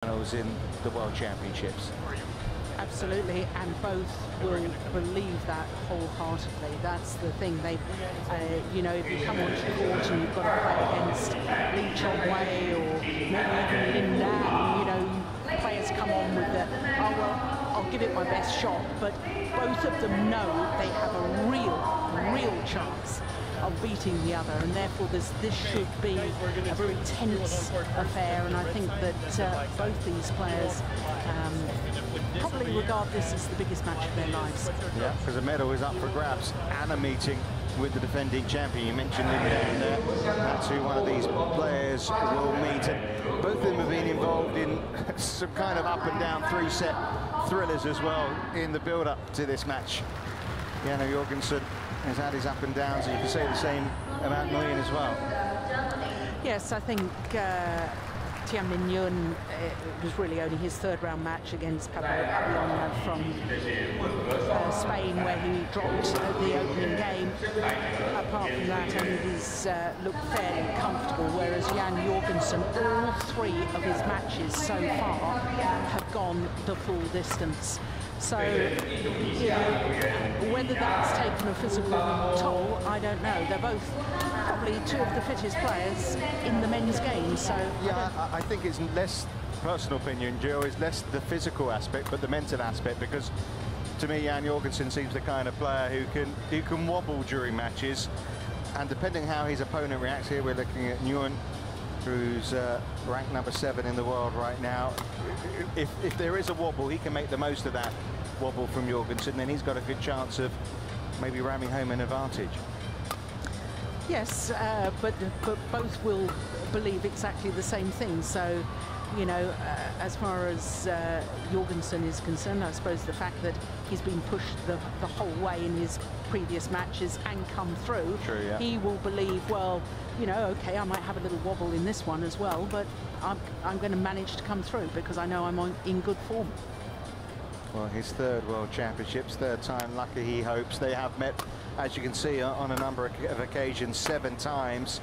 finals in the World Championships. Absolutely, and both will believe that wholeheartedly. That's the thing. They, you know, if you come onto the court and you've got to play against Lee Chong-wei or maybe even Lin Nan, you know, players come on with the, oh well, I'll give it my best shot. But both of them know they have a real chance of beating the other, and therefore this should be a very tense affair. And I think that both these players probably regard this as the biggest match of their lives. Yeah, because the medal is up for grabs and a meeting with the defending champion. You mentioned Lin Nan there. That's who one of these players will meet. And both of them have been involved in some kind of up and down three-set thrillers as well in the build-up to this match. Jorgensen has had his up and downs, and you can say the same about Minh as well. Yes, I think Tien was really only his third-round match against Pablo from Spain, where he dropped the opening game. Apart from that, I think he's looked fairly comfortable, whereas Jan Jorgensen, all three of his matches so far have gone the full distance. So, you know, whether that's taken a physical toll, I don't know. They're both probably two of the fittest players in the men's game. So yeah, I think it's less, personal opinion, Joe, is less the physical aspect, but the mental aspect. Because to me, Jan Jorgensen seems the kind of player who can wobble during matches, and depending how his opponent reacts, here we're looking at Tien, who's ranked number 7 in the world right now. If there is a wobble, he can make the most of that wobble from Jorgensen, then he's got a good chance of maybe ramming home an advantage. Yes, but both will believe exactly the same thing. So, you know, as far as Jorgensen is concerned, I suppose the fact that he's been pushed the whole way in his previous matches and come through, true, yeah. He will believe, well, you know, okay, I might have a little wobble in this one as well, but I'm going to manage to come through because I know I'm in good form. Well, his third World Championships, third time lucky, he hopes. They have met, as you can see, on a number of occasions, 7 times.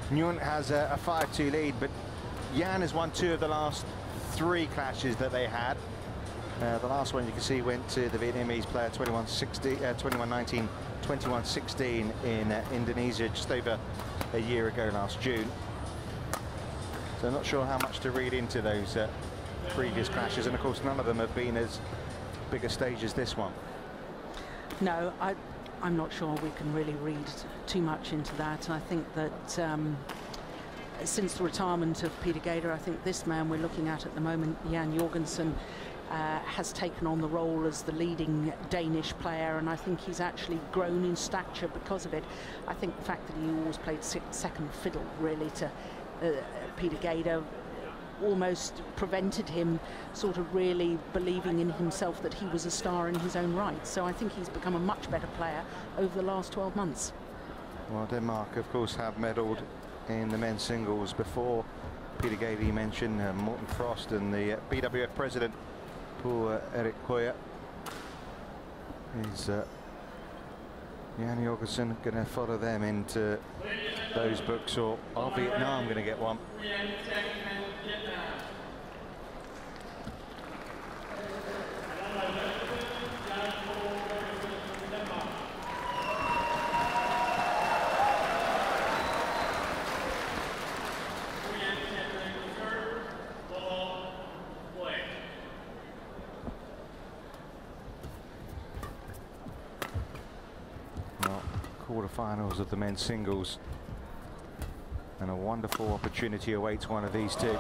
Tien has a 5-2 lead, but Jan has won 2 of the last 3 clashes that they had. The last one you can see went to the Vietnamese player 21-19, 21-16 in Indonesia just over a year ago last June. So I'm not sure how much to read into those previous clashes, and of course none of them have been as big a stage as this one. No, I'm not sure we can really read too much into that. I think that since the retirement of Peter Gader, I think this man we're looking at the moment, Jan Jorgensen, has taken on the role as the leading Danish player, and I think he's actually grown in stature because of it. I think the fact that he always played second fiddle really to Peter Gader almost prevented him sort of really believing in himself that he was a star in his own right. So I think he's become a much better player over the last 12 months. Well, Denmark, of course, have medalled in the men's singles before. Peter Gader, you mentioned, Morten Frost, and the BWF president, Paul Erik Høyer. Is Jan Jorgensen going to follow them into those books, or are Vietnam going to get one? Quarterfinals of the men's singles, and a wonderful opportunity awaits one of these two.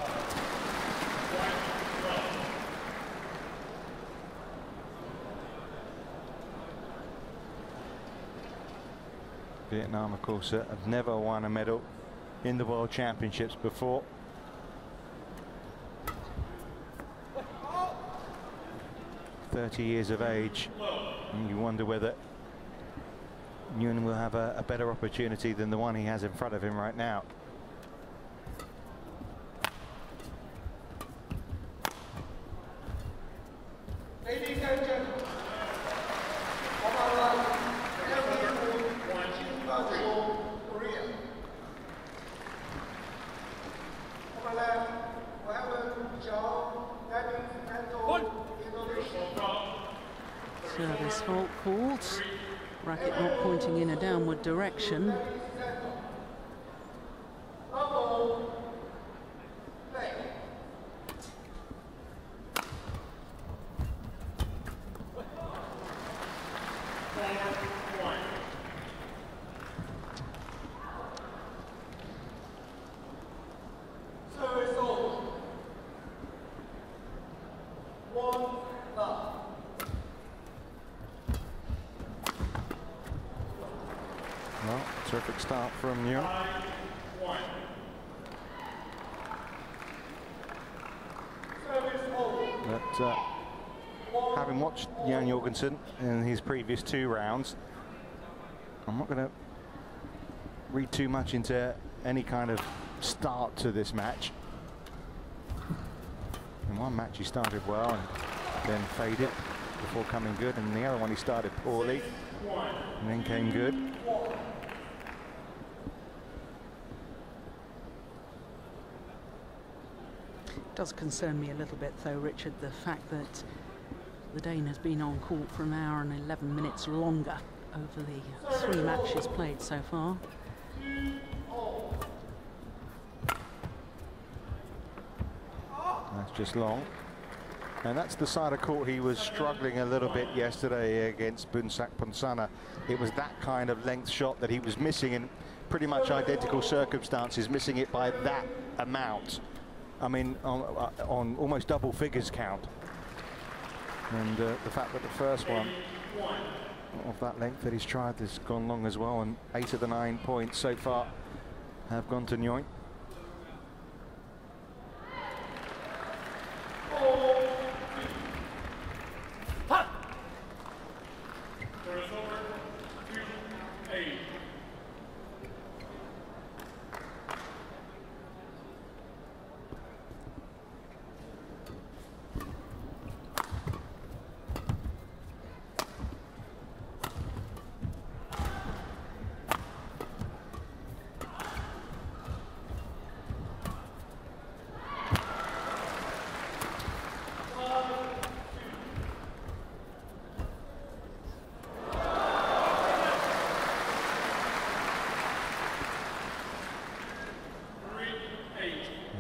Vietnam, of course, have never won a medal in the World Championships before. "30 years of age, and you wonder whether Tien will have a better opportunity than the one he has in front of him right now. Ladies and gentlemen, on our right, Korea. On my left, we have Service fault called. Racket not pointing in a downward direction. Well, terrific start from Tien. But having watched Jan Jorgensen in his previous 2 rounds, I'm not going to read too much into any kind of start to this match. In one match he started well and then faded before coming good, and the other one he started poorly and then came good. It does concern me a little bit though, Richard, the fact that the Dane has been on court for an hour and 11 minutes longer over the 3 matches played so far. That's just long. And that's the side of court he was struggling a little bit yesterday against Bunsak Ponsana. It was that kind of length shot that he was missing in pretty much identical circumstances, missing it by that amount. I mean, on almost double figures count. And the fact that the first one of that length that he's tried has gone long as well, and 8 of the 9 points so far have gone to Tien.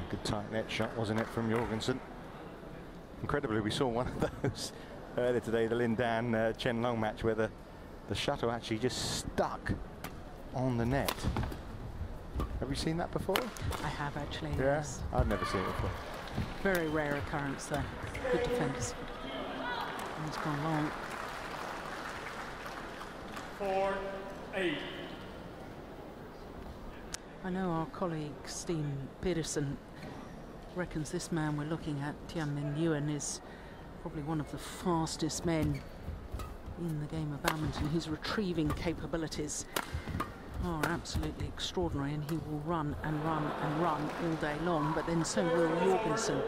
Good tight net shot, wasn't it, from Jorgensen? Incredibly, we saw one of those earlier today, the Lin Dan Chen Long match, where the shuttle actually just stuck on the net. Have you seen that before? I have actually. Yeah, Yes. I've never seen it before. Very rare occurrence though. Good defence. And it's gone long. 4-8. I know our colleague Tien Peterson reckons this man we're looking at, Tien Nguyen, is probably one of the fastest men in the game of badminton. His retrieving capabilities are absolutely extraordinary, and he will run and run and run all day long, but then so will Jorgensen.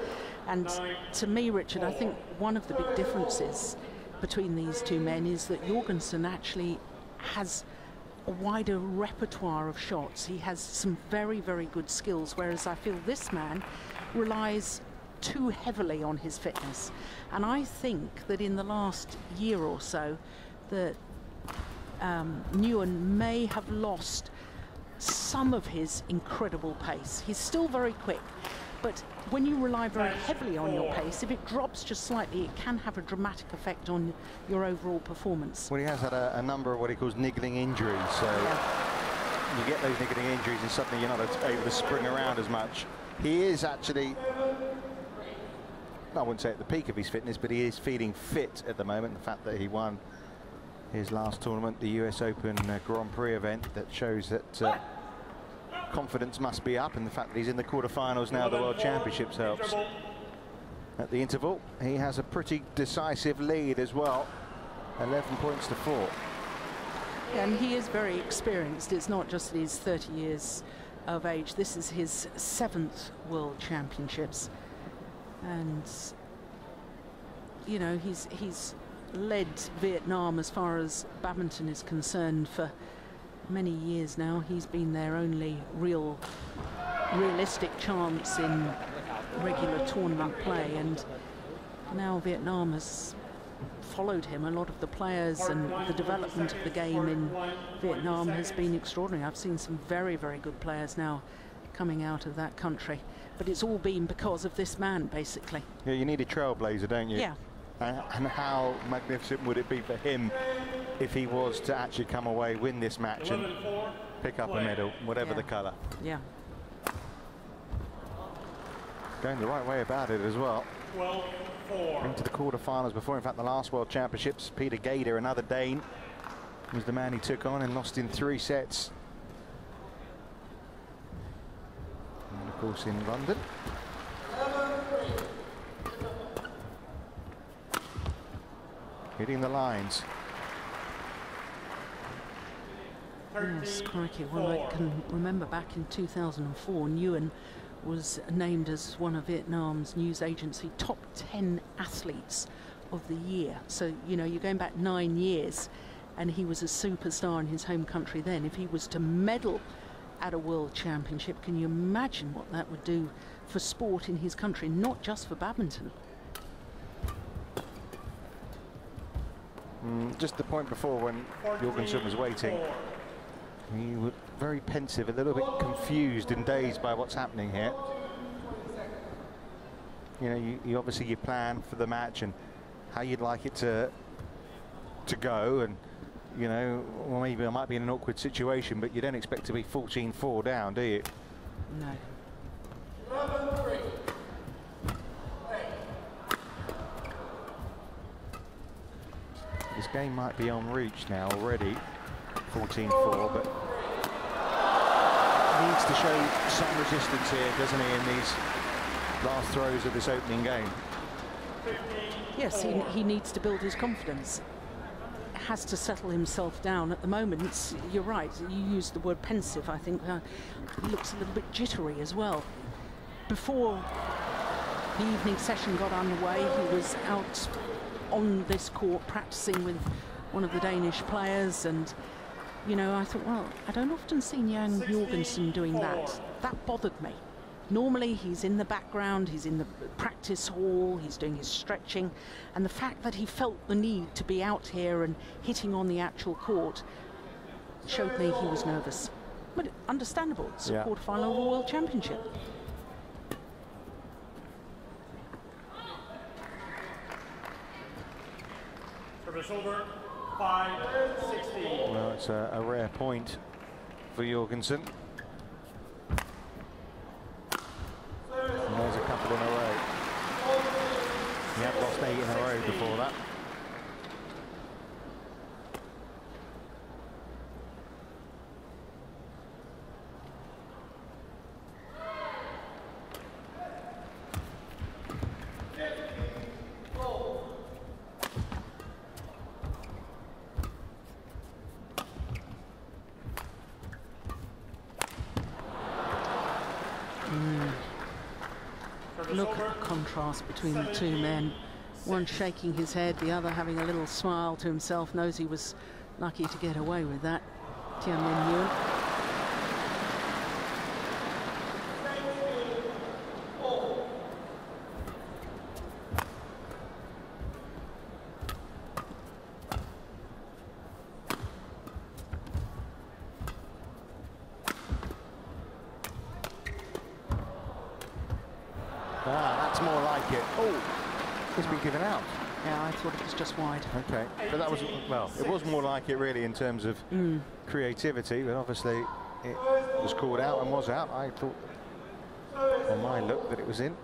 And to me, Richard, I think one of the big differences between these 2 men is that Jorgensen actually has a wider repertoire of shots. He has some very, very good skills, whereas I feel this man relies too heavily on his fitness. And I think that in the last year or so, that Nguyen may have lost some of his incredible pace. He's still very quick, but when you rely very heavily on your pace, if it drops just slightly, it can have a dramatic effect on your overall performance. Well, he has had a number of what he calls niggling injuries, so you get those niggling injuries and suddenly you're not able to spring around as much. He is actually, I wouldn't say at the peak of his fitness, but he is feeling fit at the moment. The fact that he won his last tournament, the US Open Grand Prix event, that shows that confidence must be up, and the fact that he's in the quarterfinals now, the World Championships helps. At the interval, he has a pretty decisive lead as well, 11 points to 4. And he is very experienced. It's not just that he's 30 years of age. This is his 7th World Championships, and you know, he's led Vietnam as far as badminton is concerned for many years now. He's been their only realistic chance in regular tournament play, and now Vietnam has followed him, a lot of the players and the development of the game in Vietnam has been extraordinary. I've seen some very, very good players now coming out of that country, but it's all been because of this man, basically. Yeah, you need a trailblazer, don't you? Yeah. And how magnificent would it be for him if he was to actually come away, win this match and pick up a medal, whatever the colour. Yeah. Going the right way about it as well. 12-4. Into the quarterfinals before, in fact, the last World Championships. Peter Gader, another Dane, was the man he took on and lost in 3 sets. And of course in London. Hitting the lines. Yes, crikey. Well, I can remember back in 2004, Nguyen was named as one of Vietnam's news agency top 10 athletes of the year. So, you know, you're going back 9 years, and he was a superstar in his home country then. If he was to medal at a World Championship, can you imagine what that would do for sport in his country, not just for badminton? Just the point before when Jorgensen was waiting, he was very pensive, a little bit confused and dazed by what's happening here. You know, you obviously you plan for the match and how you'd like it to go, and you know, well, maybe it might be in an awkward situation, but you don't expect to be 14-4 down, do you? No. This game might be en reach now already, 14-4, but he needs to show some resistance here, doesn't he, in these last throws of this opening game? Yes, he needs to build his confidence. Has to settle himself down. At the moment, you're right, you used the word pensive. I think he looks a little bit jittery as well. Before the evening session got underway, he was out on this court practicing with one of the Danish players, and you know, I thought, well, I don't often see Jan Jorgensen doing that. That bothered me. Normally he's in the background, he's in the practice hall, he's doing his stretching, and the fact that he felt the need to be out here and hitting on the actual court showed me he was nervous. But understandable, it's a quarter-final of a World Championship. Service over, 5-16. Well, it's a rare point for Jorgensen. And there's a couple in a row. He had lost 8 in a row before that. Look at the contrast between the two men. One shaking his head, the other having a little smile to himself, knows he was lucky to get away with that. Tien. That's more like it. Oh, it's been given out. Yeah, I thought it was just wide. Okay, but that was, well, it was more like it really in terms of creativity, but obviously it was called out and was out. I thought on my look that it was in.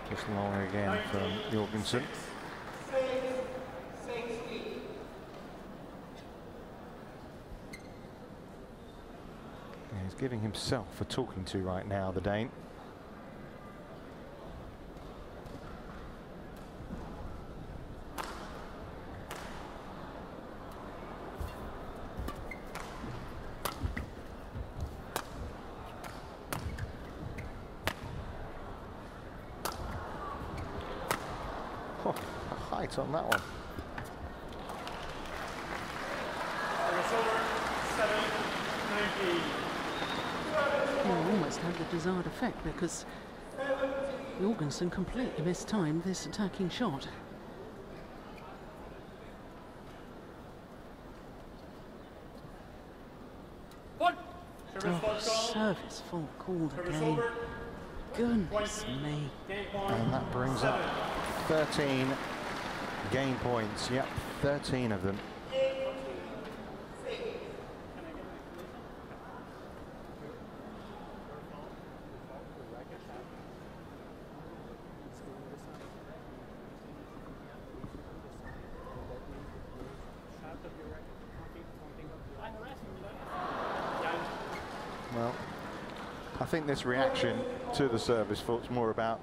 Just long again from Jorgensen. Yeah, he's giving himself a talking to right now, the Dane. Oh, a height on that one. Service over, 7-19. Yeah, almost had the desired effect because Jorgensen completely mistimed this attacking shot. Service fault called again. Goodness me. And that brings up 13 game points. Yep, 13 of them. Well, I think this reaction to the service fault's more about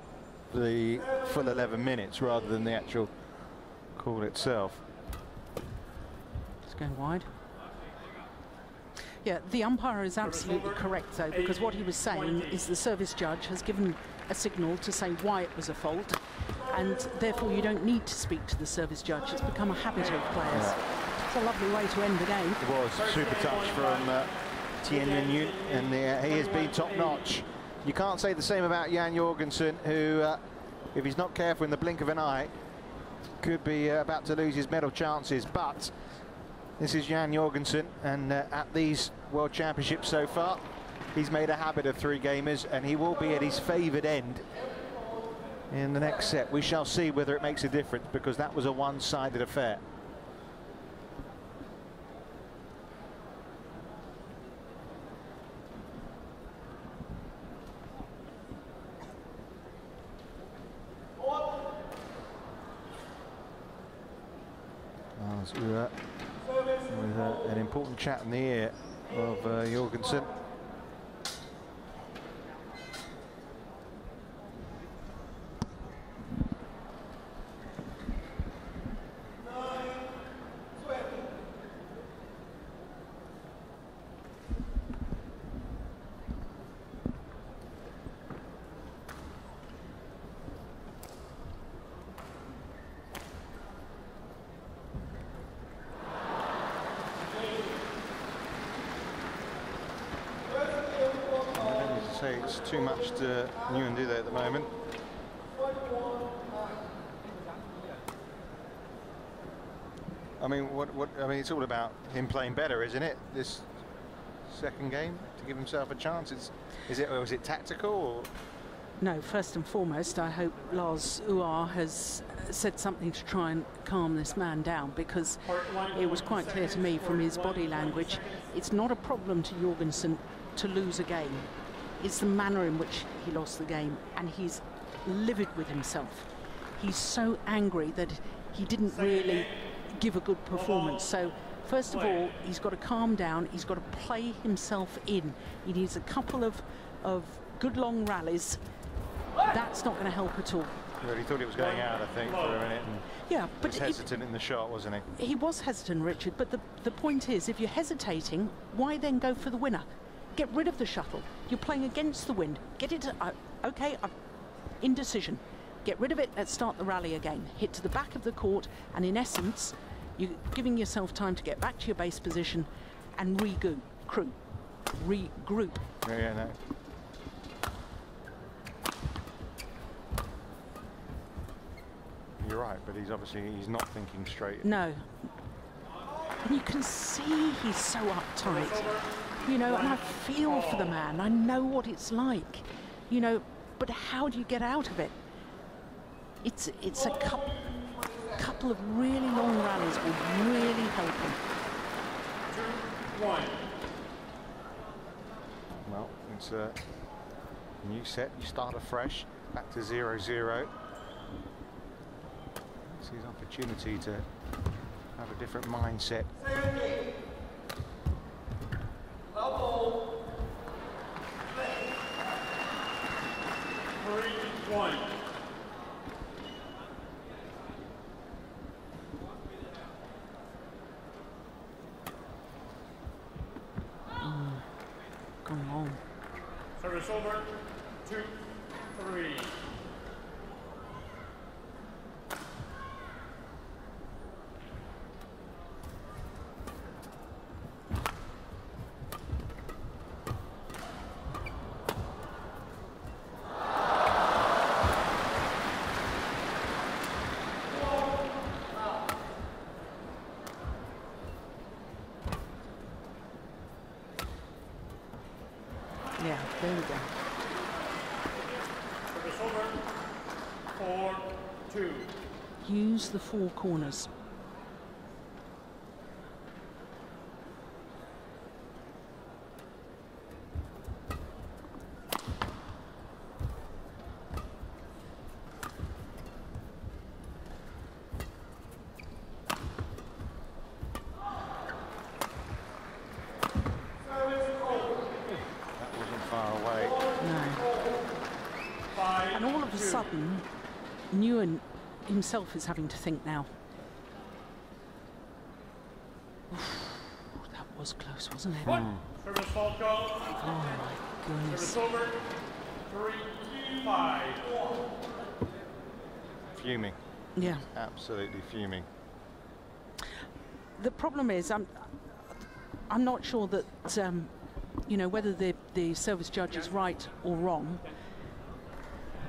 the full 11 minutes rather than the actual call itself. It's going wide. Yeah, the umpire is absolutely correct though, because what he was saying is the service judge has given a signal to say why it was a fault, and therefore you don't need to speak to the service judge. It's become a habit of players. Yeah. It's a lovely way to end the game. It was super touch from Tien, and he has been top-notch. You can't say the same about Jan Jorgensen, who, if he's not careful in the blink of an eye, could be about to lose his medal chances. But this is Jan Jorgensen, and at these World Championships so far, he's made a habit of 3 gamers, and he will be at his favoured end in the next set. We shall see whether it makes a difference, because that was a one-sided affair. With an important chat in the ear of Jorgensen. It's too much to Tien do there at the moment. I mean, I mean, it's all about him playing better, isn't it? This second game to give himself a chance. Is it tactical? Or? No, first and foremost, I hope Lars Uar has said something to try and calm this man down, because it was quite clear to me from his body language, it's not a problem to Jorgensen to lose a game. It's the manner in which he lost the game, and he's livid with himself. He's so angry that he didn't really give a good performance. So first of all, he's got to calm down. He's got to play himself in. He needs a couple of good long rallies. That's not going to help at all. Well, he thought he was going out, I think, for a minute. Yeah, but he was hesitant in the shot, wasn't he? He was hesitant, Richard, but the point is, if you're hesitating, why then go for the winner? Get rid of the shuttle. You're playing against the wind. Get it to, okay, indecision. Get rid of it, let's start the rally again. Hit to the back of the court, and in essence, you're giving yourself time to get back to your base position and regroup. Yeah, no. You're right, but he's not thinking straight. No. And you can see he's so uptight. You know, and I feel for the man. I know what it's like. You know, but how do you get out of it? It's a couple of really long rallies will really help him. 2-1. Well, it's a new set. You start afresh, back to 0-0. It's his opportunity to have a different mindset. 3-1. Come on. Service over. 2-3. There we go. Service over. 4-2. Use the four corners. And all of a sudden, Tien himself is having to think now. Oof, that was close, wasn't it? Service fault call. Oh my goodness. Service over. 3-5. Fuming. Yeah. Absolutely fuming. The problem is, I'm not sure that you know, whether the service judge is right or wrong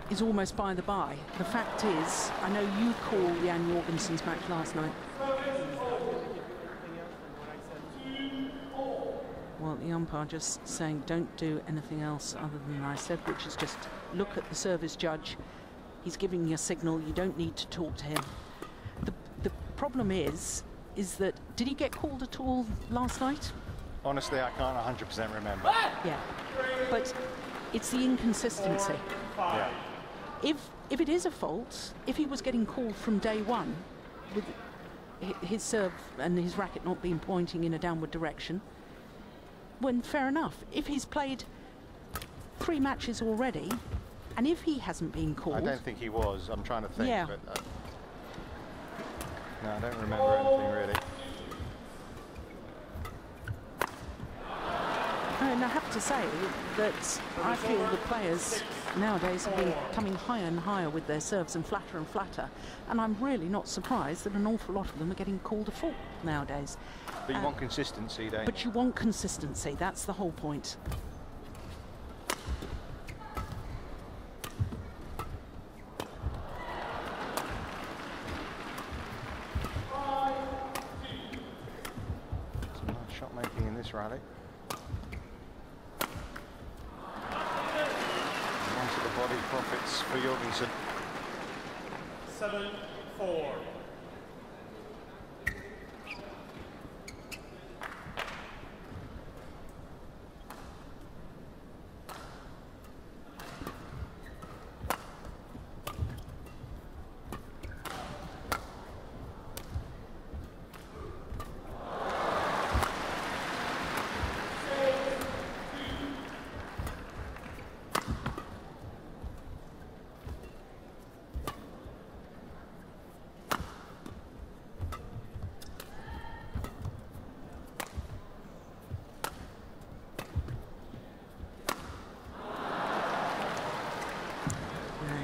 is almost by the by. The fact is, I know you called Jan Jorgensen's match last night. Well, the umpire just saying don't do anything else other than I said, which is just look at the service judge. He's giving you a signal. You don't need to talk to him. The problem is that, did he get called at all last night? Honestly, I can't 100% remember. Yeah, but it's the inconsistency. Yeah. If it is a fault, if he was getting called from day one with his serve and his racket not being pointing in a downward direction, when fair enough. If he's played 3 matches already, and if he hasn't been called... I don't think he was. I'm trying to think. Yeah. But, no, I don't remember anything really. And I have to say that I feel the players nowadays have been coming higher and higher with their serves and flatter, and I'm really not surprised that an awful lot of them are getting called a fault nowadays. But you want consistency, don't you? But you want consistency, that's the whole point. Some nice shot making in this rally. Body profits for Jorgensen. 7-4.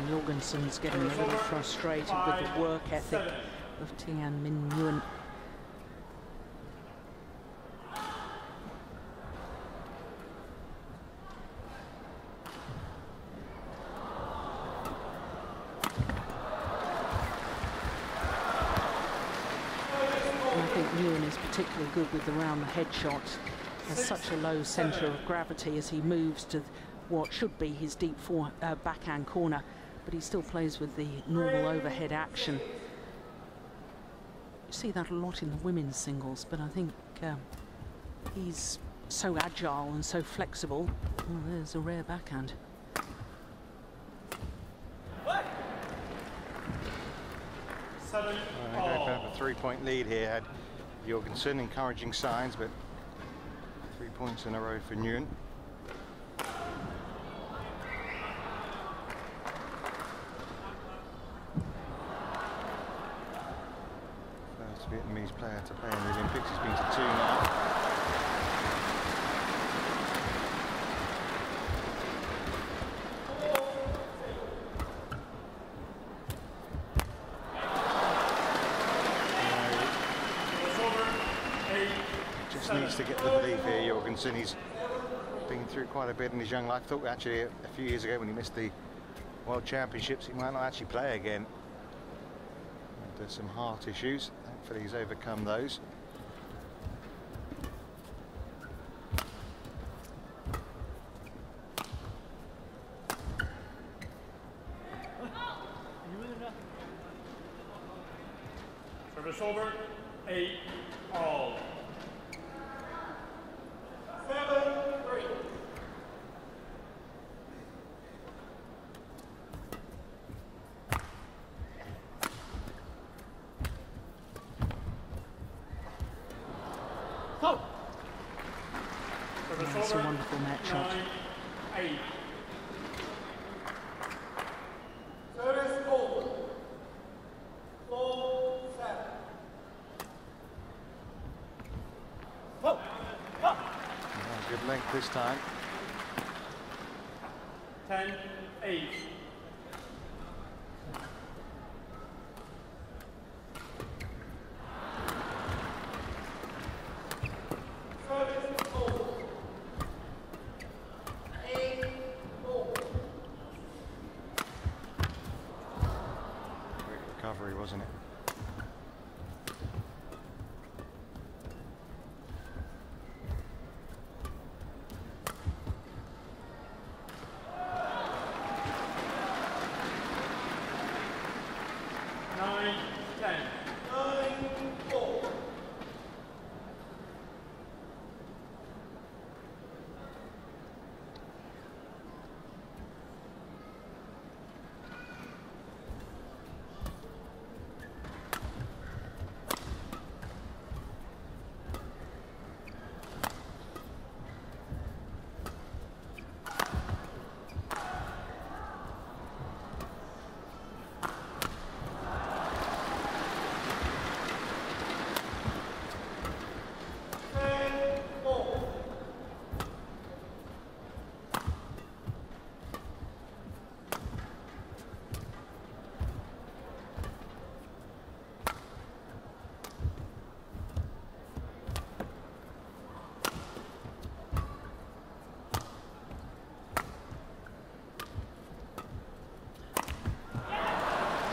Jorgensen's getting a little frustrated with the work ethic of Tien, Minh. I think Tien is particularly good with the round the head shot. Has such a low centre of gravity as he moves to what should be his deep backhand corner, but he still plays with the normal overhead action. You see that a lot in the women's singles, but I think he's so agile and so flexible. Oh, there's a rare backhand. I think they have a 3-point lead here. Had Jorgensen encouraging signs, but 3 points in a row for Tien. First Vietnamese player to play in the Olympics. He's been to 2 now. Needs to get the belief here, Jorgensen. He's been through quite a bit in his young life. Thought actually a few years ago when he missed the World Championships he might not actually play again. There's some heart issues. Thankfully he's overcome those. Service over. 8-all. 7-3. That's a wonderful net shot. 9-8. Service over. 4-7. Good length this time. 10-8. Recovery, wasn't it?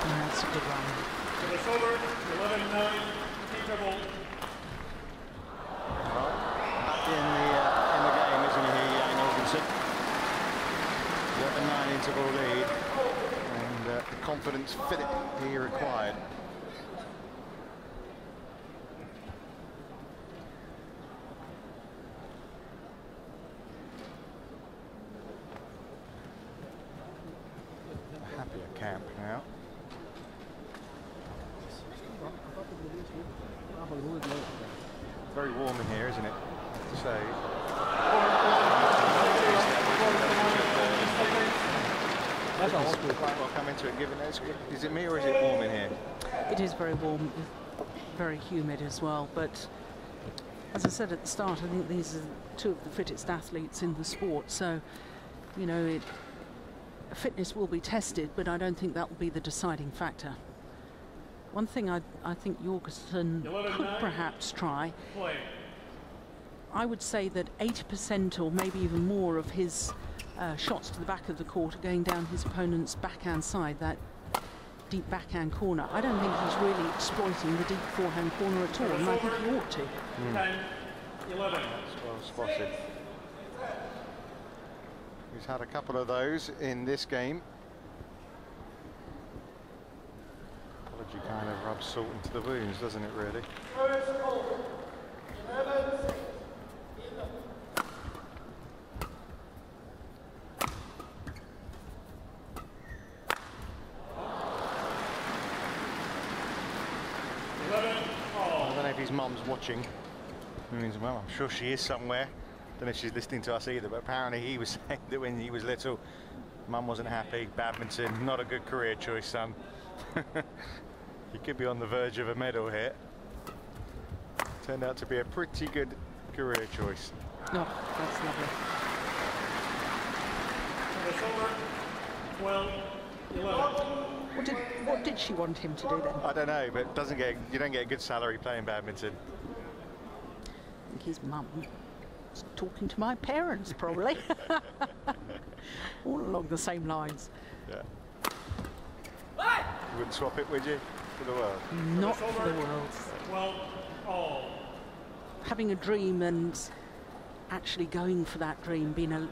That's a good run. Service over. 11-9. Teachable. Well, back in the game, isn't he, Jorgensen? 11-9 interval lead, and the confidence fit it he required. Happier camp now. Very warm in here, isn't it? I have to say. Quite well come into it. Given is it me or is it warm in here? It is very warm, very humid as well. But as I said at the start, I think these are two of the fittest athletes in the sport. So, you know, fitness will be tested, but I don't think that will be the deciding factor. One thing I think Jorgensen could perhaps try, I would say that 80% or maybe even more of his shots to the back of the court are going down his opponent's backhand side, that deep backhand corner. I don't think he's really exploiting the deep forehand corner at all, and I think he ought to. 10-11. That's well spotted. He's had a couple of those in this game. Apology kind of rubs salt into the wounds, doesn't it, really? I don't know if his mum's watching. Well, I'm sure she is somewhere. Don't know if she's listening to us either, but apparently he was saying that when he was little, mum wasn't happy. Badminton, not a good career choice, son. He could be on the verge of a medal here. Turned out to be a pretty good career choice. No, that's lovely. Service over. 12-11. What did she want him to do then? I don't know, but you don't get a good salary playing badminton. I think his mum was talking to my parents, probably. All along the same lines. Yeah. You wouldn't swap it, would you, for the world? Not for the world. 12-all. Having a dream and actually going for that dream, being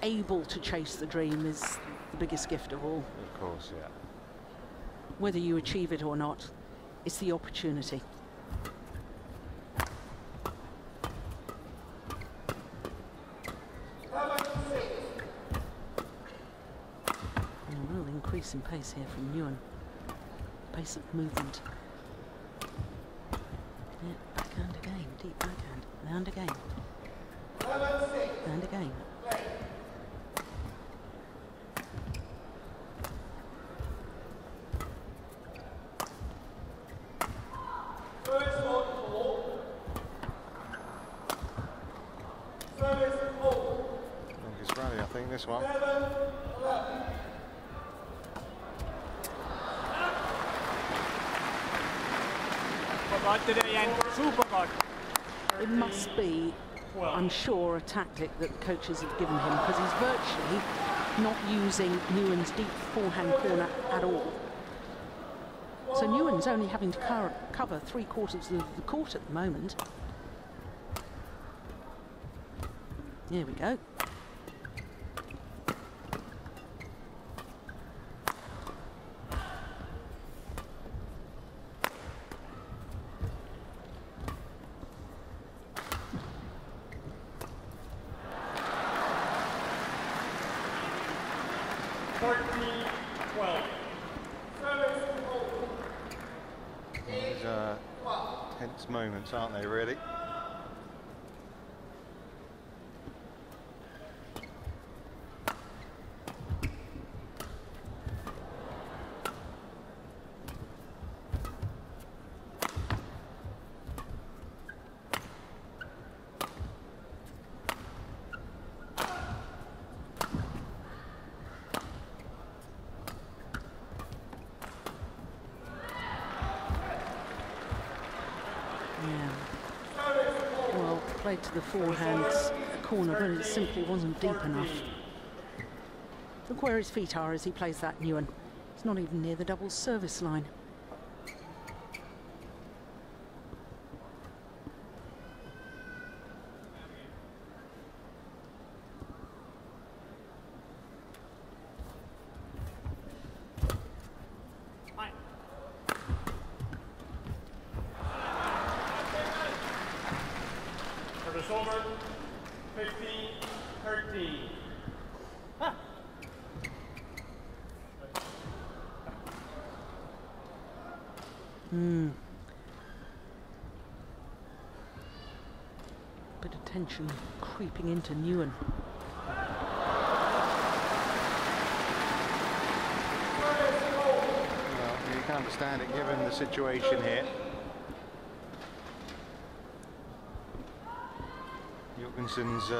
able to chase the dream is the biggest gift of all. Of course, yeah. whether you achieve it or not, it's the opportunity. And a real increase in pace here from Tien. Pace of movement. Yeah, backhand again, deep backhand, and again. And again. Longest rally, I think, this one. It must be, I'm sure, a tactic that the coaches have given him, because he's virtually not using Tien's deep forehand corner at all. So Tien's only having to cover 3/4 of the court at the moment. Here we go. These are tense moments, aren't they, really? Played to the forehands corner, but it simply wasn't deep enough. Look where his feet are as he plays that Tien. It's not even near the doubles service line. Over 15-13. Bit of tension creeping into Tien. Well, you can understand it given the situation here. Jorgensen's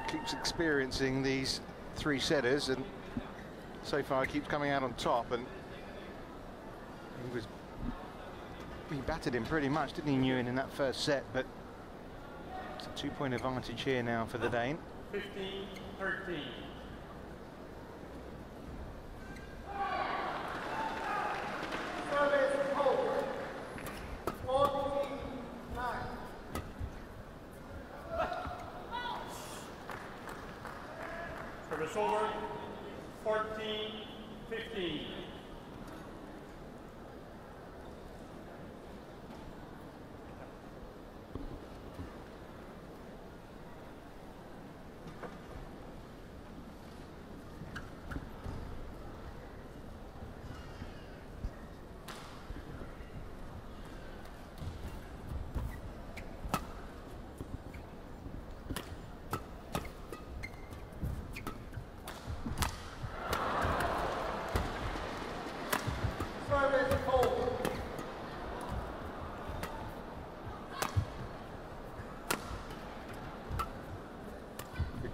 keeps experiencing these 3 setters, and so far keeps coming out on top. And he battered him pretty much, didn't he, Tien, in that first set? But it's a 2-point advantage here now for the Dane. 15-13. Service over 14-15.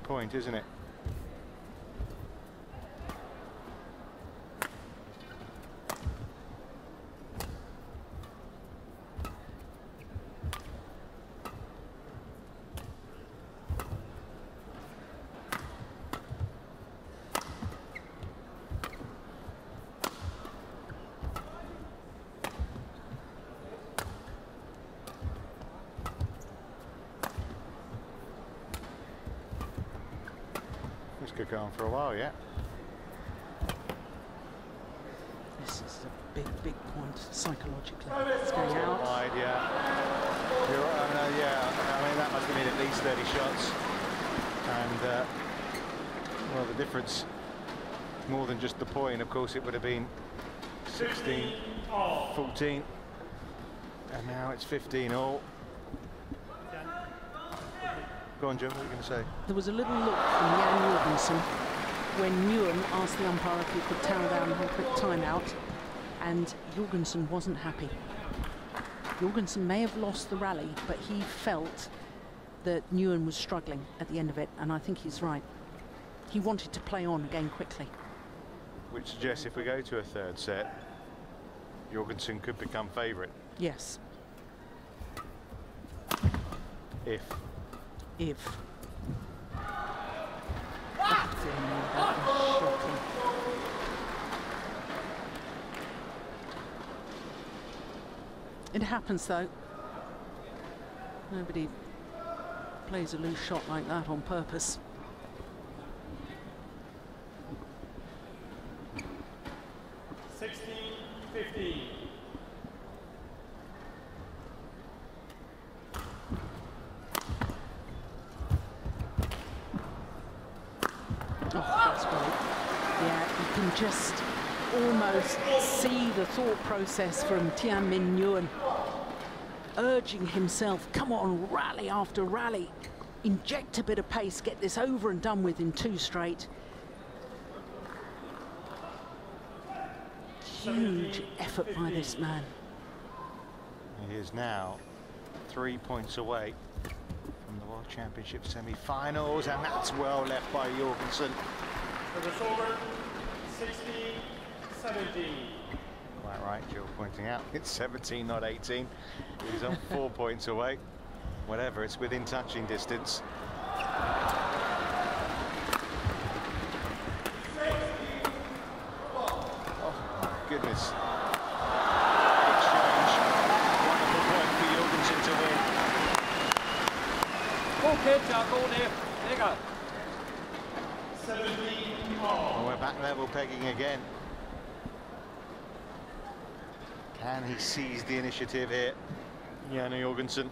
Point, isn't it? This could go on for a while, yeah. This big point psychologically. It's going out. Wide, yeah. You're right, yeah. I mean, that must have been at least 30 shots. And, well, the difference, more than just the point, of course, it would have been 16, 14. And now it's 15 all. Go on, Jim, what are you going to say? There was a little look from Jan Jorgensen when Nguyen asked the umpire if he could towel down and have a quick timeout, and Jorgensen wasn't happy. Jorgensen may have lost the rally, but he felt that Nguyen was struggling at the end of it, and I think he's right. He wanted to play on again quickly. Which suggests if we go to a third set, Jorgensen could become favourite. Yes. If. That was shocking. It happens though. Nobody plays a loose shot like that on purpose. Just almost see the thought process from Tien Nguyen, urging himself, come on, rally after rally, inject a bit of pace, get this over and done with in 2 straight. Huge effort by this man. He is now 3 points away from the World Championship semi-finals, and that's well left by Jorgensen. For the shoulder. 16-17. Quite right, Jill pointing out it's 17, not 18. He's on 4 points away. Whatever, it's within touching distance. Oh my goodness. Exchange. Wonderful point for Jorgensen to win. Okay, go there. There you go. 17. And we're back level pegging again. Can he seize the initiative here? Jan Jorgensen.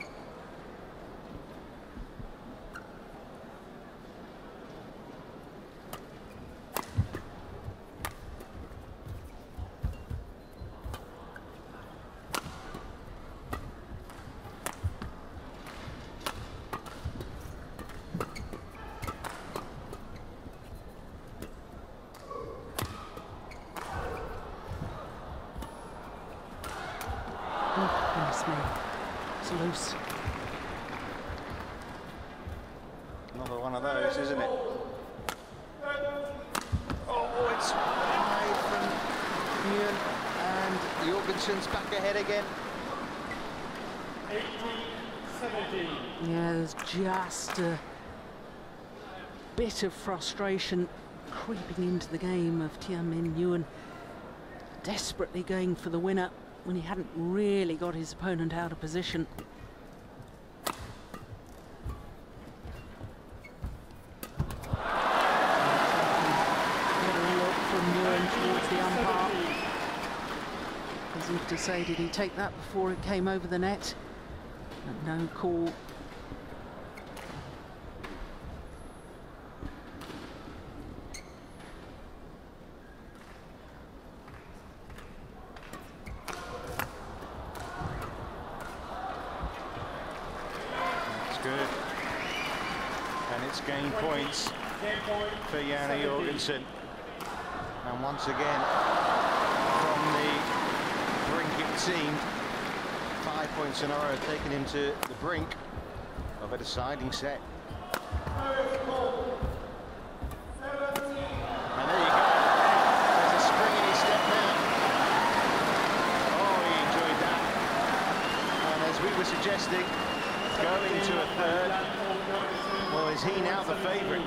It's loose. Another one of those, isn't it? Oh, it's high from Nguyen, and Jorgensen's back ahead again. 18-17. Yeah, there's just a bit of frustration creeping into the game of Tien Nguyen, desperately going for the winner when he hadn't really got his opponent out of position. Towards the umpire, as if to say, did he take that before it came over the net? But no call. That's good. And it's gain points for Jan Jorgensen. And once again, from the brink it seemed, 5 points in a row, taking him to the brink of a deciding set. And there you go. There's a spring in his step now. Oh, he enjoyed that. And as we were suggesting, going to a third, well, is he now the favourite?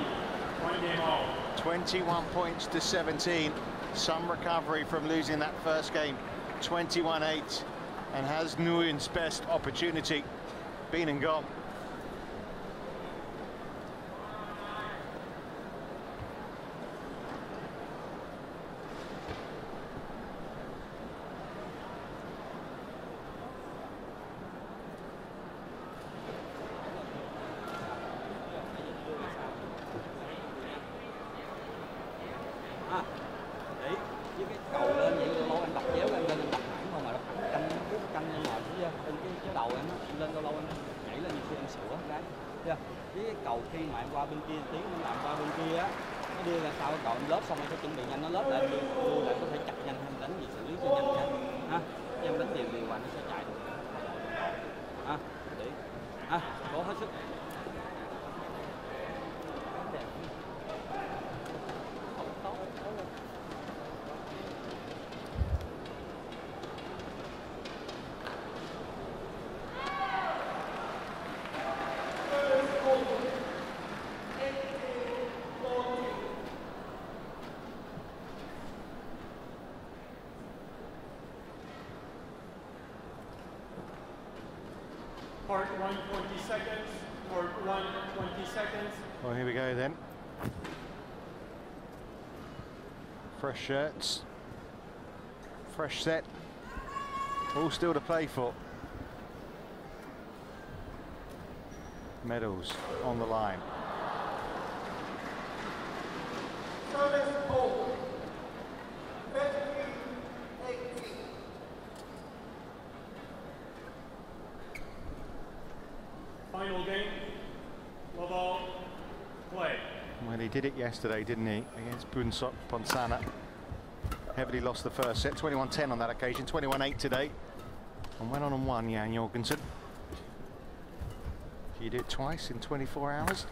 21 points to 17. Some recovery from losing that first game, 21-8, and has Nguyen's best opportunity been and gone. khi mà em qua bên kia tiếng nó làm qua bên kia á, nó đưa ra sau cậu em lớp xong rồi phải chuẩn bị nhanh nó lớp lại đưa lại có thể chặt nhanh em đánh gì xử lý cho nhanh nha ha, chứ em đánh đều qua nó sẽ chạy được ha, để ha, cố hết sức. Part 1, 20 seconds. Part 1, 20 seconds. Well, here we go then. Fresh shirts. Fresh set. All still to play for. Medals on the line. Service hold. 15-18. Final game. Level play. Well, he did it yesterday, didn't he, against Bunsok Ponsana. Heavily lost the first set, 21-10 on that occasion, 21-8 today. And went on and won, Jan Jorgensen. You did it twice in 24 hours.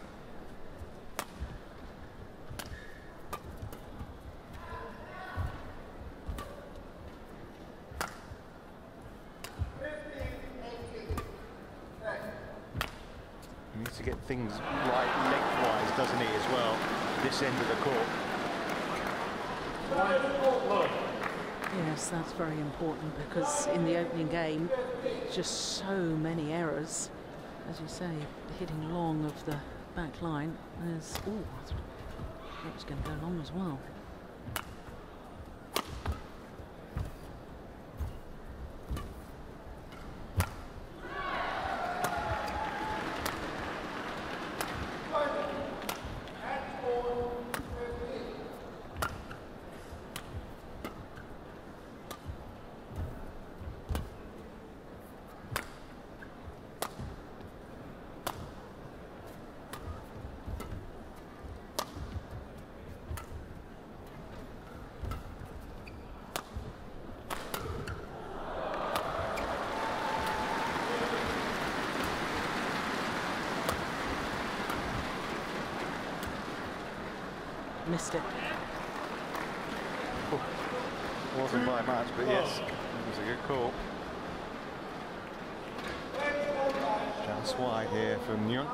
He needs to get things right lengthwise, doesn't he, as well, this end of the court. Yes, that's very important because in the opening game, just so many errors. As you say, hitting long of the back line. There's, oh, that was going to go long as well. Missed it. Oh, wasn't by much, but yes, it was a good call. Just wide here from Nguyen.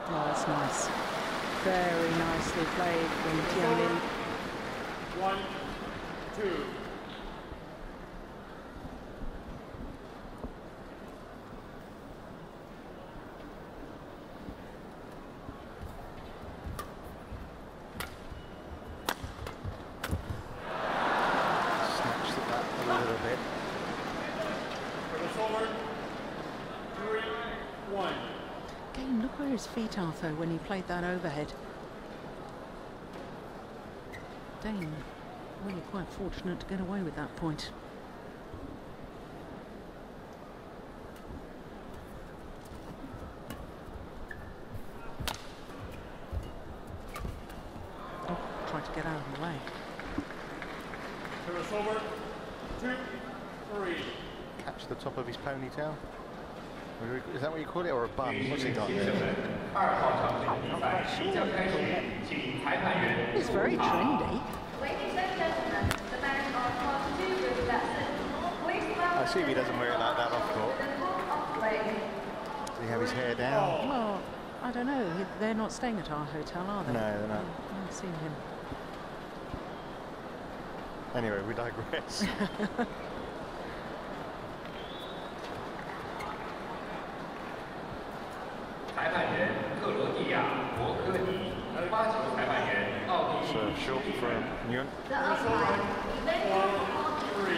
Oh, that's nice. Very nicely played from Tien. 1, 2. Snatched it back a little bit. Service over. 3, 1. Again, look where his feet are though when he played that overhead. Dane, really quite fortunate to get away with that point. Oh, tried to get out of the way. Service over. 2, 3. Catch the top of his ponytail. Is that what you call it, or a bun? What's he got there? It's very trendy. I see if he doesn't wear it like that off court. Does he have his hair down? Well, I don't know. They're not staying at our hotel, are they? No, they're not. I haven't seen him. Anyway, we digress. So short from Nguyen. Service over. 4, 3.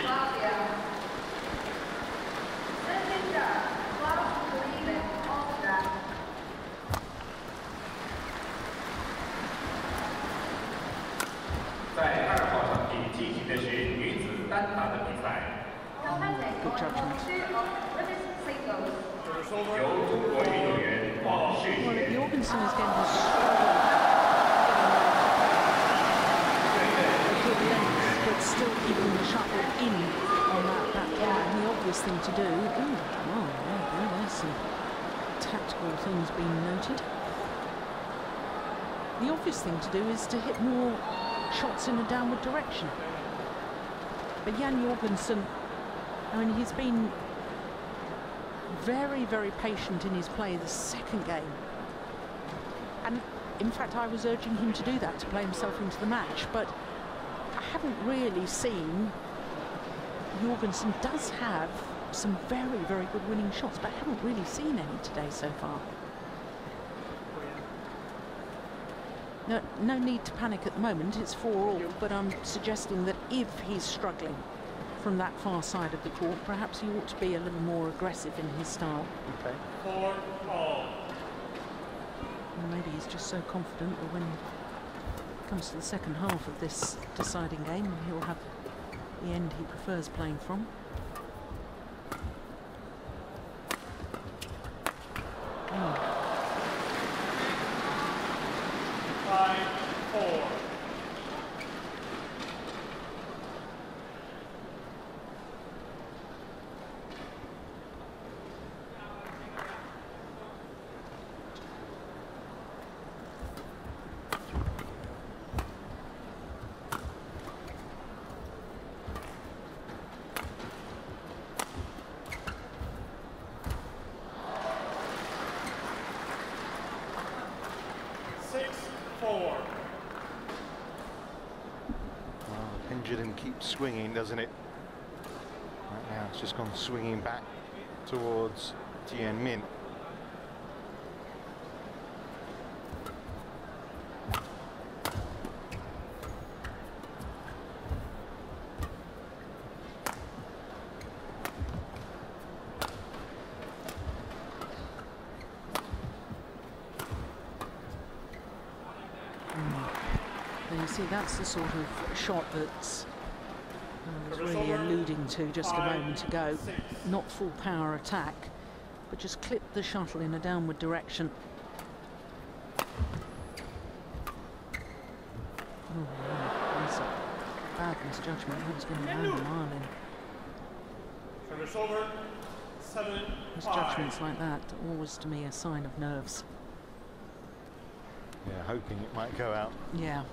Good judgment. Well, if Jorgensen is going to struggle a good length, but still keeping the shuttle in on that back line, the obvious thing to do. Ooh, oh, yeah, there's some tactical things being noted. The obvious thing to do is to hit more shots in a downward direction. But Jan Jorgensen, I mean, he's been very, very patient in his play the second game. And in fact, I was urging him to do that, to play himself into the match. But I haven't really seen. Jorgensen does have some very, very good winning shots, but I haven't really seen any today so far. No need to panic at the moment, it's 4-all, but I'm suggesting that if he's struggling from that far side of the court, perhaps he ought to be a little more aggressive in his style. Okay. 4-all. And maybe he's just so confident that when it comes to the second half of this deciding game, he'll have the end he prefers playing from. Oh. 5-4. Pendulum keeps swinging, doesn't it? Right now it's just gone swinging back towards Tien Minh. See, that's the sort of shot that I was really alluding to just a moment ago. Not full power attack, but just clip the shuttle in a downward direction. Oh, that's a bad misjudgment. He was going to land a mile in. Service over. 7-5. Misjudgments like that, always to me a sign of nerves. Yeah, hoping it might go out. Yeah.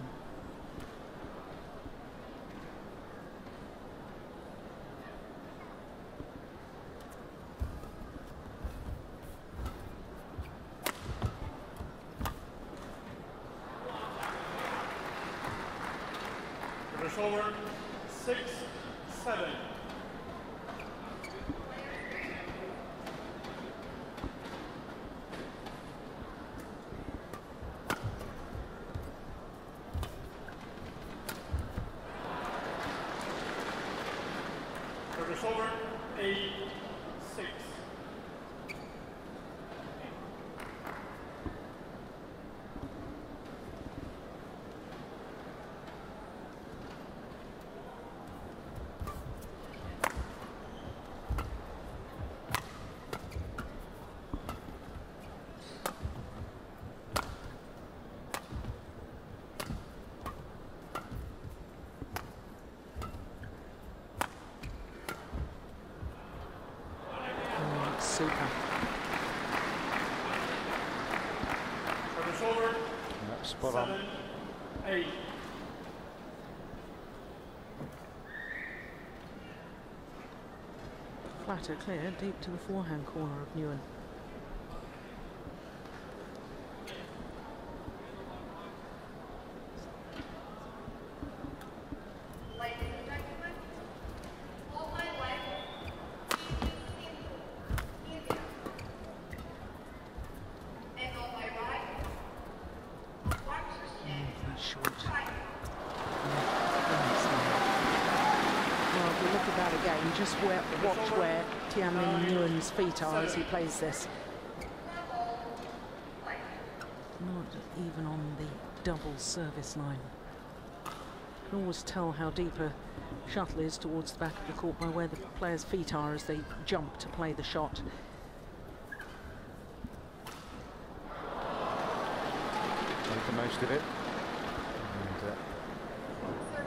Service over. 6-7. Service over. 8-6. Super. Service over. Yeah, spot on. 7-8. Flatter clear, deep to the forehand corner of Nguyen. Just watch where Tien Nguyen's feet are as he plays this. Not even on the double service line. You can always tell how deep a shuttle is towards the back of the court by where the players' feet are as they jump to play the shot. Make the most of it. And,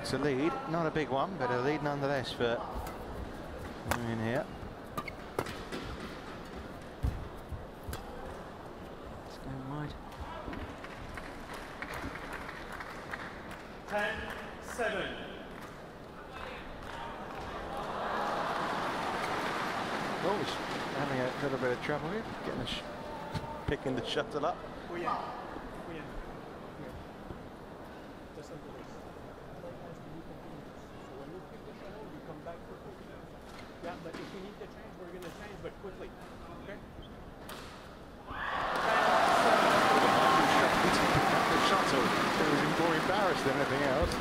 it's a lead, not a big one, but a lead nonetheless for in here. It's going wide. 10-7. Oh, he's having a little bit of trouble here, getting picking the shuttle up. Yeah, but if we need to change, we're going to change, but quickly. Okay? The shuttle, it was more embarrassed than anything else.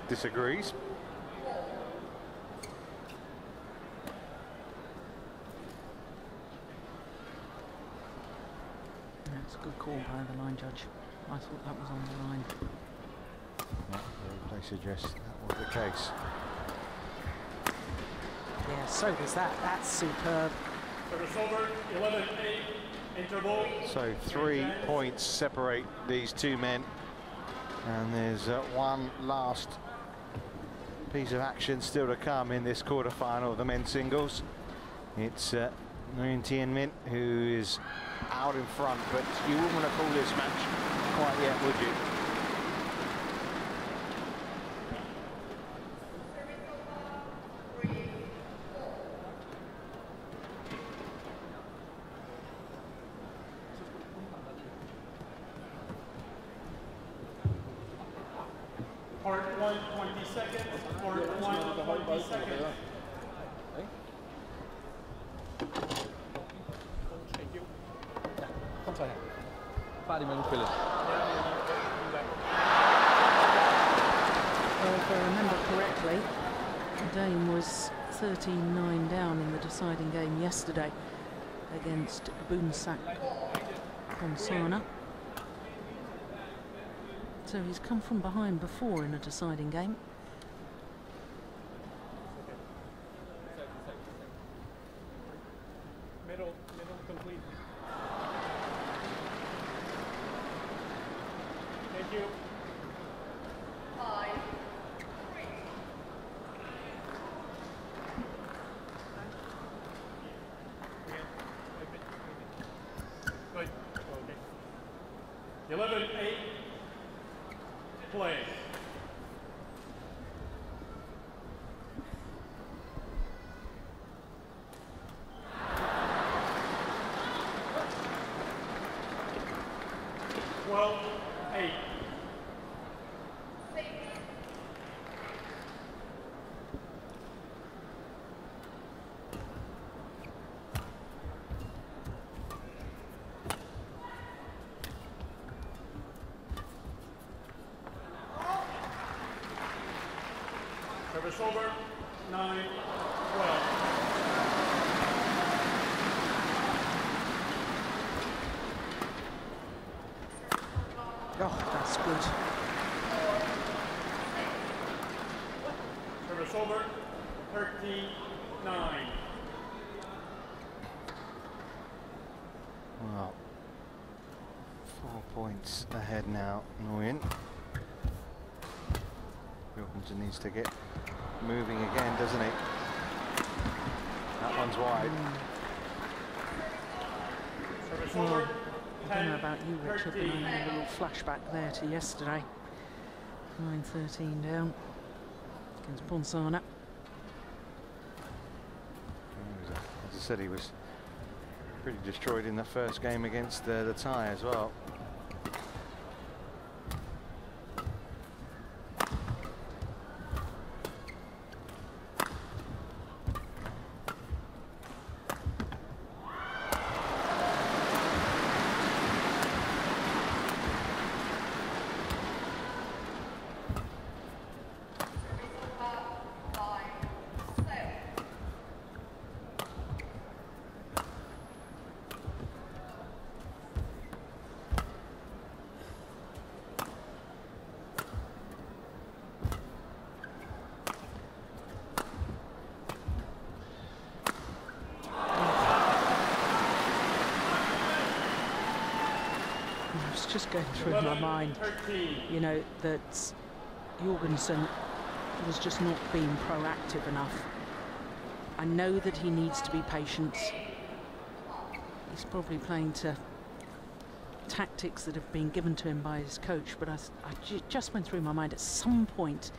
Disagrees. That's a good call by the line judge. I thought that was on the line. Yeah, the replay suggests that was the case. Yeah, so was that. That's superb. Service over, 11-8, interval. So 3 points separate these two men. And there's one last piece of action still to come in this quarter-final of the men's singles. It's Tien who is out in front, but you wouldn't want to call this match quite yet, would you? Part 1, 20 seconds. Part 1, 20 seconds. Thank you. Không phải. Ba đi mình Well, if I remember correctly, Dane was 13-9 down in the deciding game yesterday against Boonsak Ponsana. So he's come from behind before in a deciding game. Middle complete. Thank you. 5, 3. Good. Okay. 11-8. Play. Well, 8. Service over, 9, 12. Oh, that's good. Service over, 13, 9. Well, 4 points ahead now, Nguyen. Jorgensen needs to get moving again, doesn't he? That one's wide. Service Well, over, I don't know 10, about you, Richard, but I 13. had a little flashback there to yesterday. 9-13 down against Ponsana. As I said, he was pretty destroyed in the first game against the Thai as well. was just going through my mind, you know, that Jorgensen was just not being proactive enough. I know that he needs to be patient. He's probably playing to tactics that have been given to him by his coach, but I just went through my mind, at some point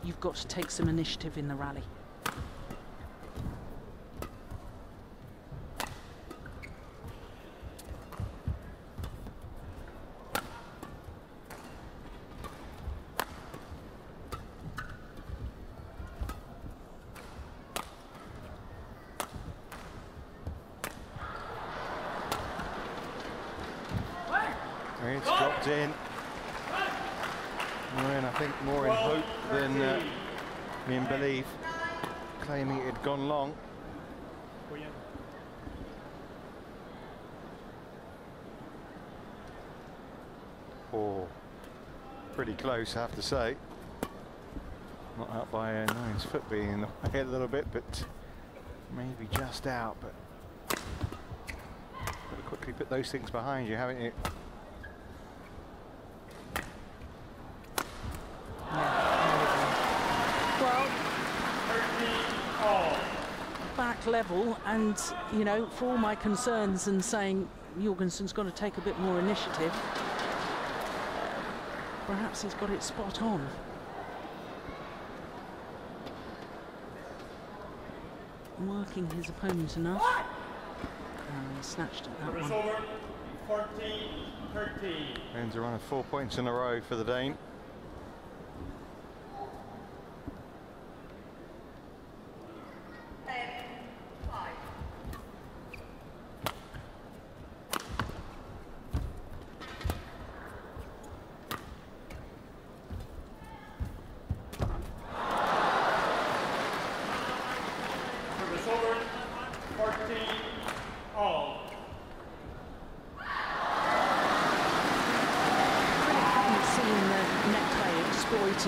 you've got to take some initiative in the rally. It's dropped in. And I think more in hope than in belief, claiming it had gone long. Oh, pretty close, I have to say. Not out by Nine's foot being in the way a little bit, but maybe just out. But got to quickly put those things behind you, haven't you? Back level, and you know, for all my concerns and saying Jorgensen's got to take a bit more initiative, perhaps he's got it spot on. Working his opponent enough. He snatched at that one. Over 14-13. Ends a run of 4 points in a row for the Dane.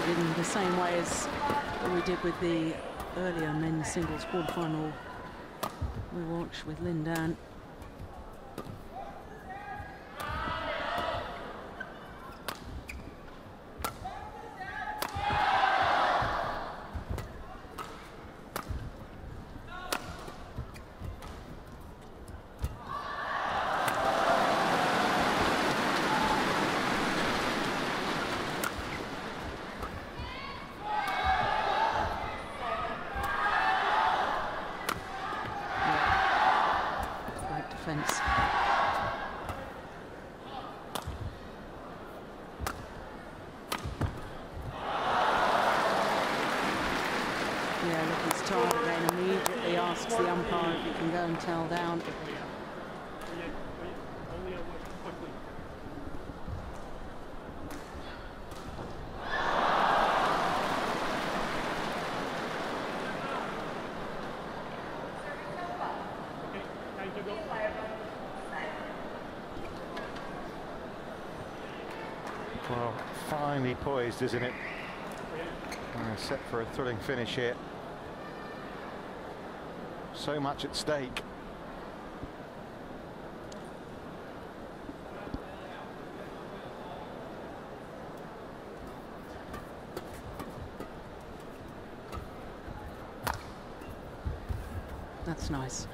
In the same way as we did with the earlier men's singles quarterfinal we watched with Lin Dan. Tell down. Well, finely poised, isn't it? Set for a thrilling finish here. So much at stake. That's nice.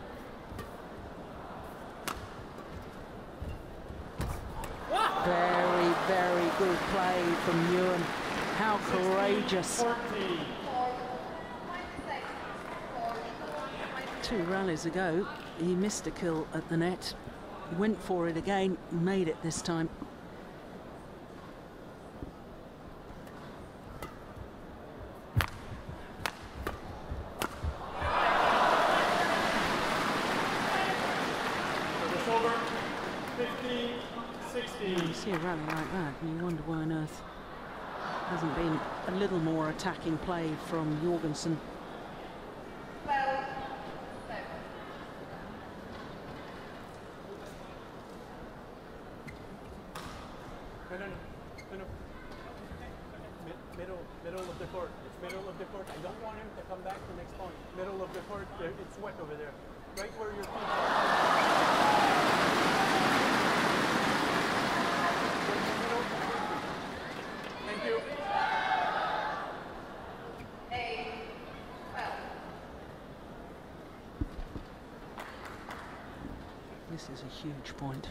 Very, very good play from Ewan. How courageous. 2 rallies ago, he missed a kill at the net. Went for it again, made it this time. You see a rally like that and you wonder why on earth hasn't been a little more attacking play from Jorgensen. Middle of the court. It's middle of the court. I don't want him to come back to the next point. Middle of the court. It's wet over there. Right where your feet are. This is a huge point.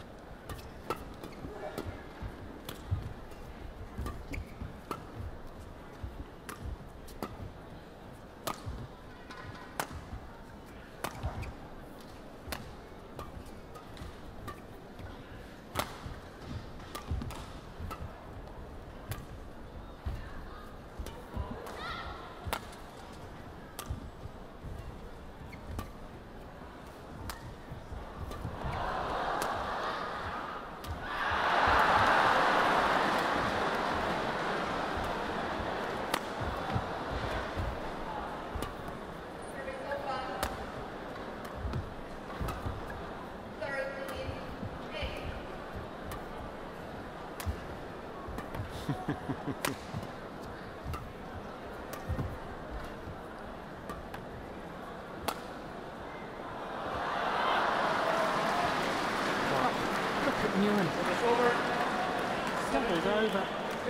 Doubled over.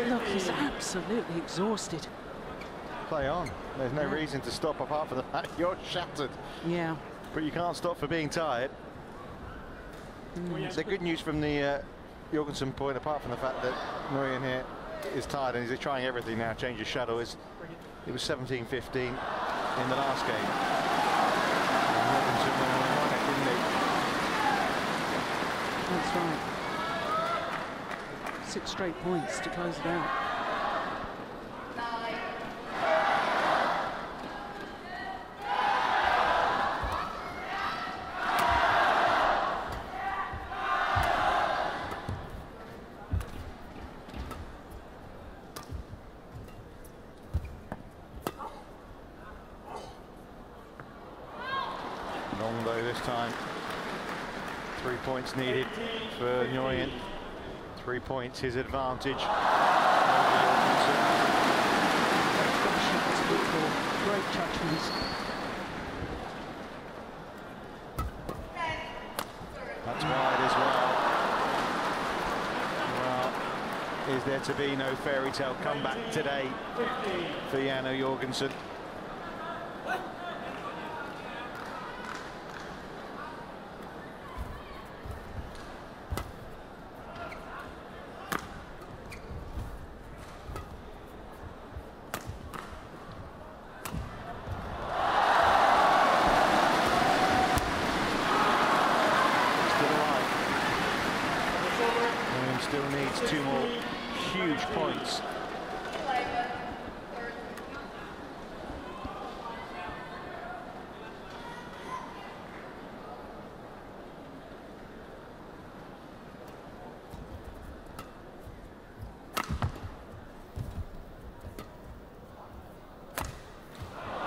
Look, he's absolutely exhausted. Play on. There's no reason to stop apart from the fact you're shattered. Yeah. But you can't stop for being tired. The good news from the Jorgensen point, apart from the fact that Nguyen here is tired and he's trying everything now, change his shuttle, is it was 17-15 in the last game. And Jorgensen won it, didn't he? That's right. 6 straight points to close it out. Long though this time. 3 points needed for Nguyen. 3 points his advantage. Great judgment. That's wide as well. Well, is there to be no fairy tale comeback today for Jan Jorgensen? Still needs 2 more huge points.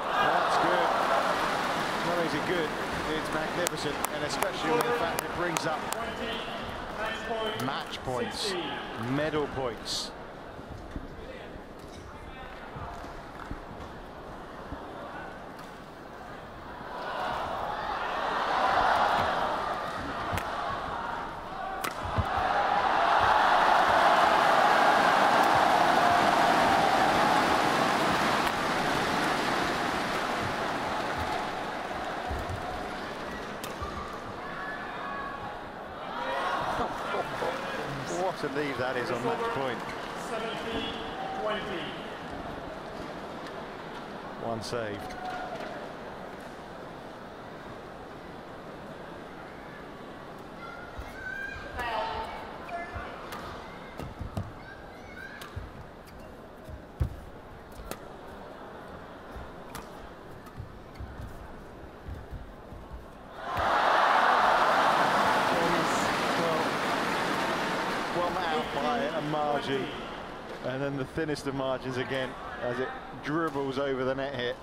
That's good. Not only is it good, it's magnificent, and especially with the fact it brings up match points, medal points. What a lead that is on match point. 17-20. One saved. By a margin, and then the thinnest of margins again as it dribbles over the net here.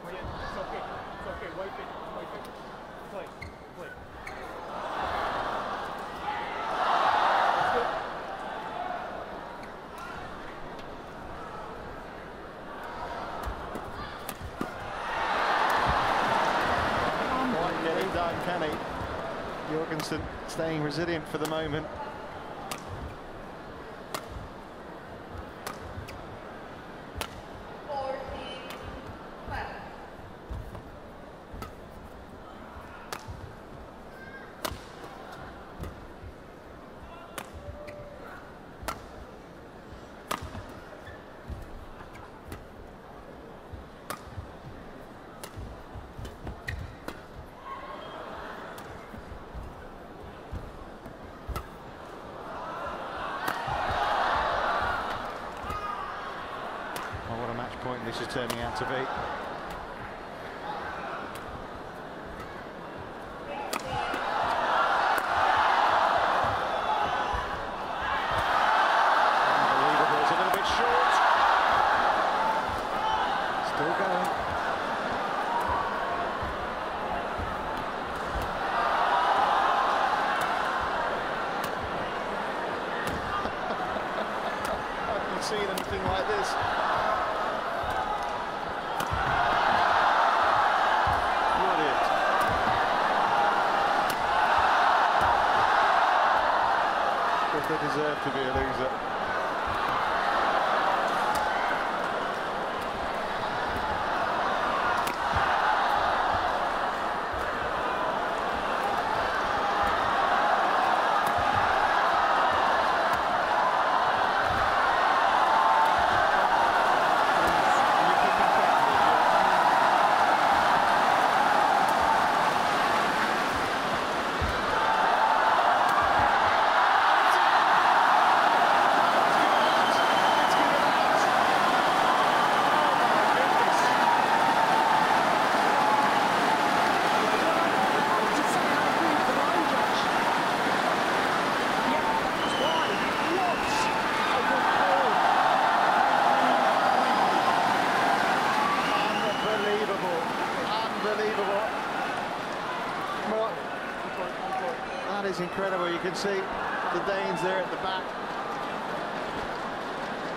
It's okay, wipe it, play. Quite get it done, can he? Jorgensen staying resilient for the moment. point this is turning out to be. Unbelievable, it's a little bit short. Still going. Seen anything like this. Brilliant. But they deserve to be a loser. Well, that is incredible. You can see the Danes there at the back.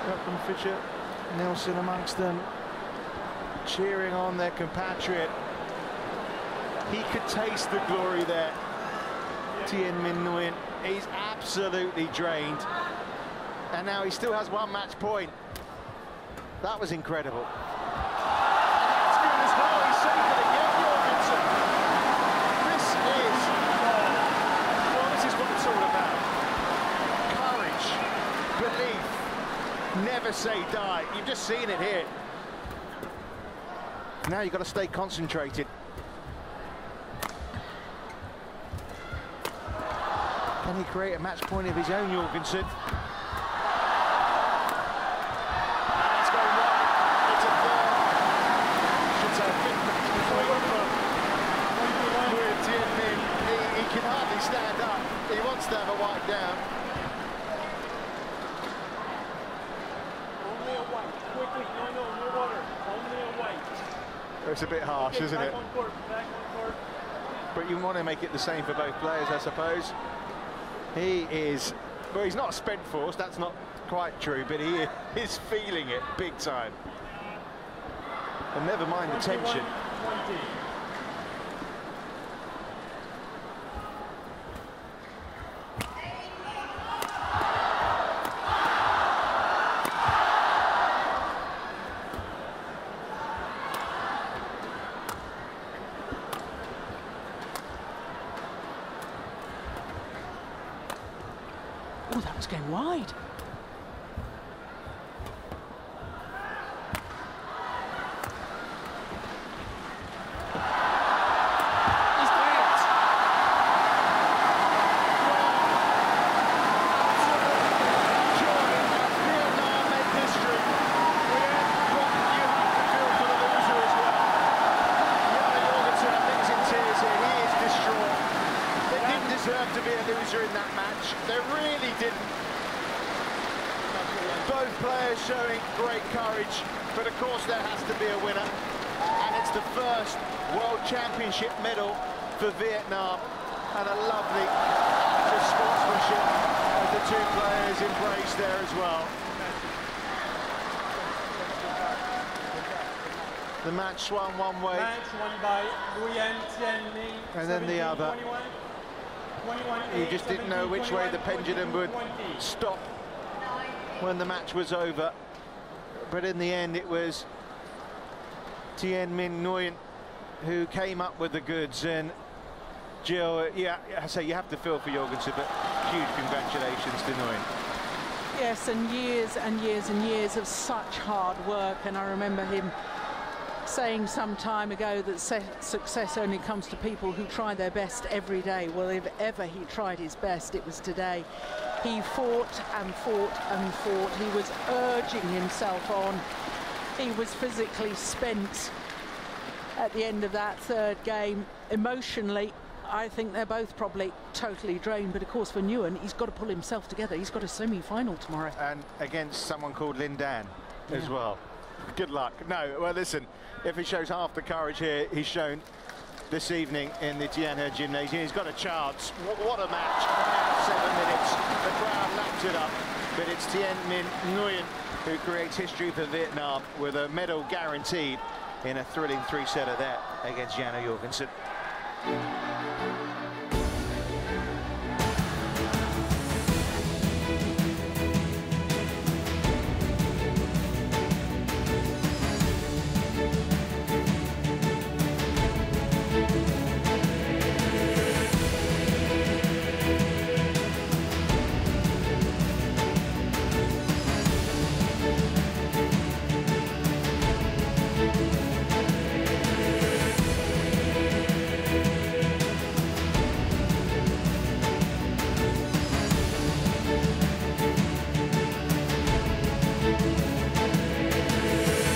Upton, Fisher, Nelson amongst them, cheering on their compatriot. He could taste the glory there. Tien Minh, he's absolutely drained. And now he still has one match point. That was incredible. That's good as well. He saved it again, Jorgensen. This is what it's all about. Courage, belief, never say die. You've just seen it here. Now you've got to stay concentrated. Can he create a match point of his own, Jorgensen? He can hardly stand up. He wants to have a wipe down. Only a white. Quickly. No water. Only a white. It's a bit harsh, isn't it? Back on court. Back on court. But you want to make it the same for both players, I suppose. He is, well, he's not a spent force, that's not quite true, but he is feeling it big time. And never mind the tension. 20. Oh, that was going wide. He's got it. Vietnam made history. But you have to feel for the loser as well. Jorgensen, I think, is in tears here. He is distraught. They didn't deserve to be a loser in that match. They really didn't. Both players showing great courage, but of course there has to be a winner. And it's the first World Championship medal for Vietnam. And a lovely act of sportsmanship as the two players embrace there as well. The match swung one way. Match won by Tien Minh. And then the other. 21, You just didn't know which way the pendulum would stop when the match was over. But in the end, it was Tien Minh who came up with the goods. And Jill, yeah, I say you have to feel for Jorgensen, but huge congratulations to Nguyen. Yes, and years and years and years of such hard work. And I remember him saying some time ago that success only comes to people who try their best every day. Well, if ever he tried his best, it was today. He fought and fought and fought. He was urging himself on. he was physically spent at the end of that third game. Emotionally, I think they're both probably totally drained, but of course for Nguyen, he's got to pull himself together. He's got a semi-final tomorrow. And against someone called Lin Dan as well. Good luck. No, well listen, if he shows half the courage here he's shown this evening in the Tien Gymnasium, he's got a chance. What a match. 7 minutes. The crowd lapped it up, but it's Tien Minh Nguyen who creates history for Vietnam with a medal guaranteed in a thrilling 3-setter there against Jorgensen.